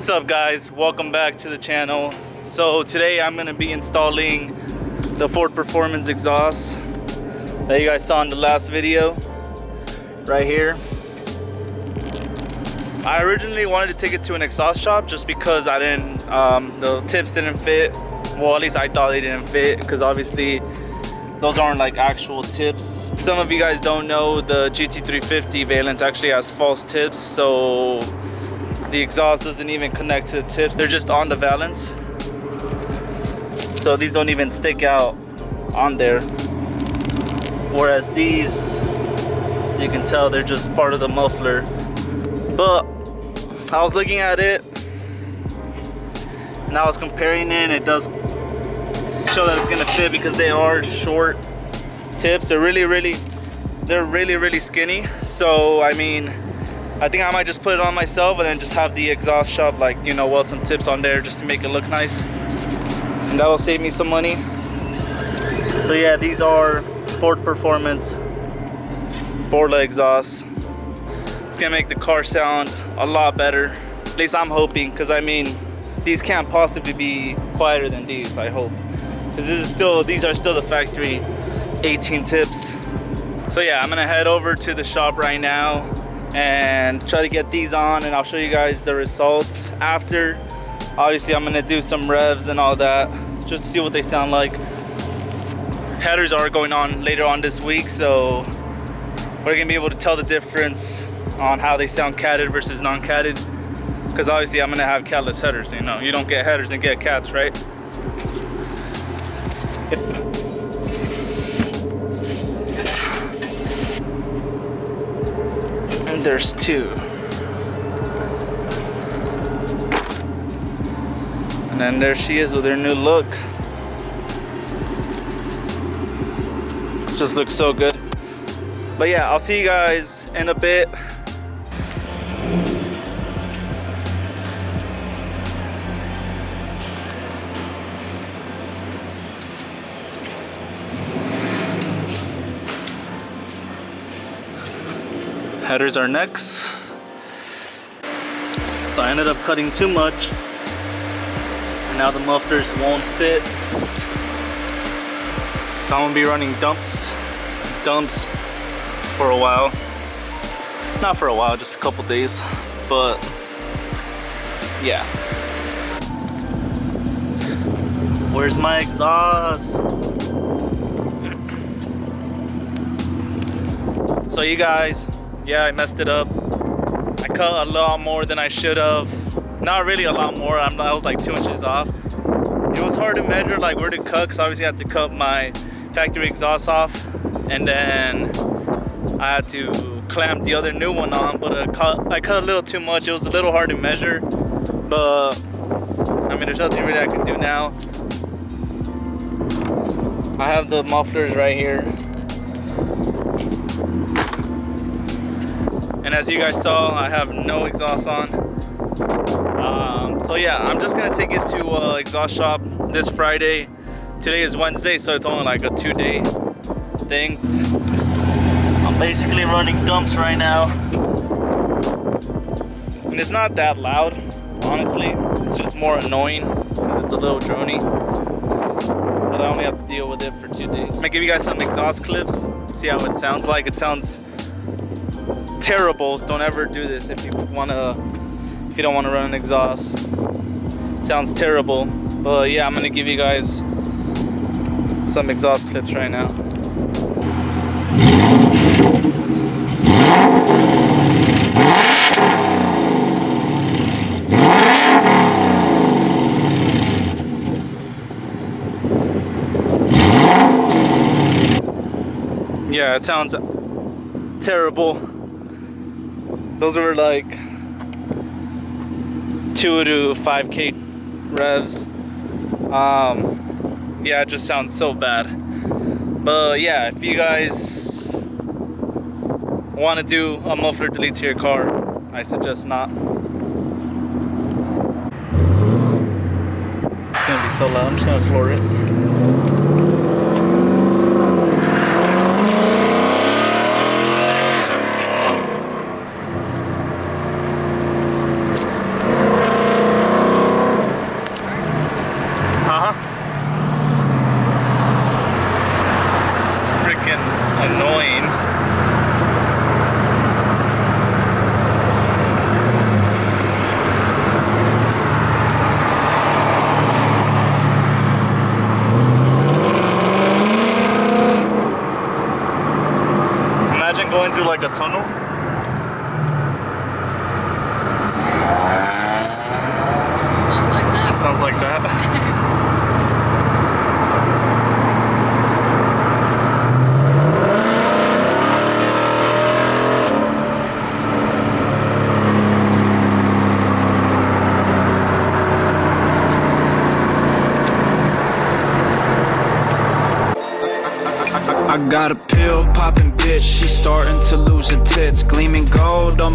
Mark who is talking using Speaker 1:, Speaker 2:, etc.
Speaker 1: What's up guys, welcome back to the channel. So today I'm going to be installing the Ford Performance exhaust that you guys saw in the last video right here. I originally wanted to take it to an exhaust shop just because the tips didn't fit. Well, at least I thought they didn't fit, because obviously those aren't like actual tips. Some of you guys don't know, the GT350 Valence actually has false tips, so the exhaust doesn't even connect to the tips. They're just on the valance, so these don't even stick out on there. Whereas these, so you can tell, they're just part of the muffler. But I was looking at it and I was comparing it, and it does show that it's gonna fit because they are short tips. They're really skinny. So I mean, I think I might just put it on myself and then just have the exhaust shop, like, you know, weld some tips on there just to make it look nice, and that'll save me some money. So yeah, these are Ford Performance Borla exhausts. It's gonna make the car sound a lot better, at least I'm hoping, because I mean, these can't possibly be quieter than these, I hope, because these are still the factory 18 tips. So yeah, I'm gonna head over to the shop right now and try to get these on, and I'll show you guys the results after. Obviously I'm gonna do some revs and all that just to see what they sound like. Headers are going on later on this week, so we're gonna be able to tell the difference on how they sound catted versus non-catted, because obviously I'm gonna have catless headers. You know, you don't get headers and get cats, right? And there's two. And then there she is with her new look. Just looks so good. But yeah, I'll see you guys in a bit. Headers are next. So I ended up cutting too much, and now the mufflers won't sit. So I'm gonna be running dumps for a while. Not for a while, just a couple days. But yeah. Where's my exhaust? So you guys, yeah, I messed it up. I cut a lot more than I should have. Not really a lot more, I was like 2 inches off. It was hard to measure like where to cut, because obviously I had to cut my factory exhaust off, and then I had to clamp the other new one on, but I cut a little too much. It was a little hard to measure, but I mean, there's nothing really I can do now. I have the mufflers right here, and as you guys saw, I have no exhaust on. So yeah, I'm just gonna take it to exhaust shop this Friday. Today is Wednesday, so it's only like a 2-day thing. I'm basically running dumps right now, and it's not that loud, honestly. It's just more annoying because it's a little drony, but I only have to deal with it for 2 days. I'm gonna give you guys some exhaust clips, see how it sounds like. It sounds terrible. Don't ever do this if you don't want to run an exhaust. It sounds terrible, but yeah, I'm gonna give you guys some exhaust clips right now. Yeah, it sounds terrible. Those were like 2 to 5K revs. Yeah, it just sounds so bad. But yeah, if you guys want to do a muffler delete to your car, I suggest not. It's gonna be so loud, I'm just gonna floor it. annoying. Imagine going through like a tunnel.
Speaker 2: Sounds like that.
Speaker 1: It sounds like that.
Speaker 3: I got a pill poppin' bitch, she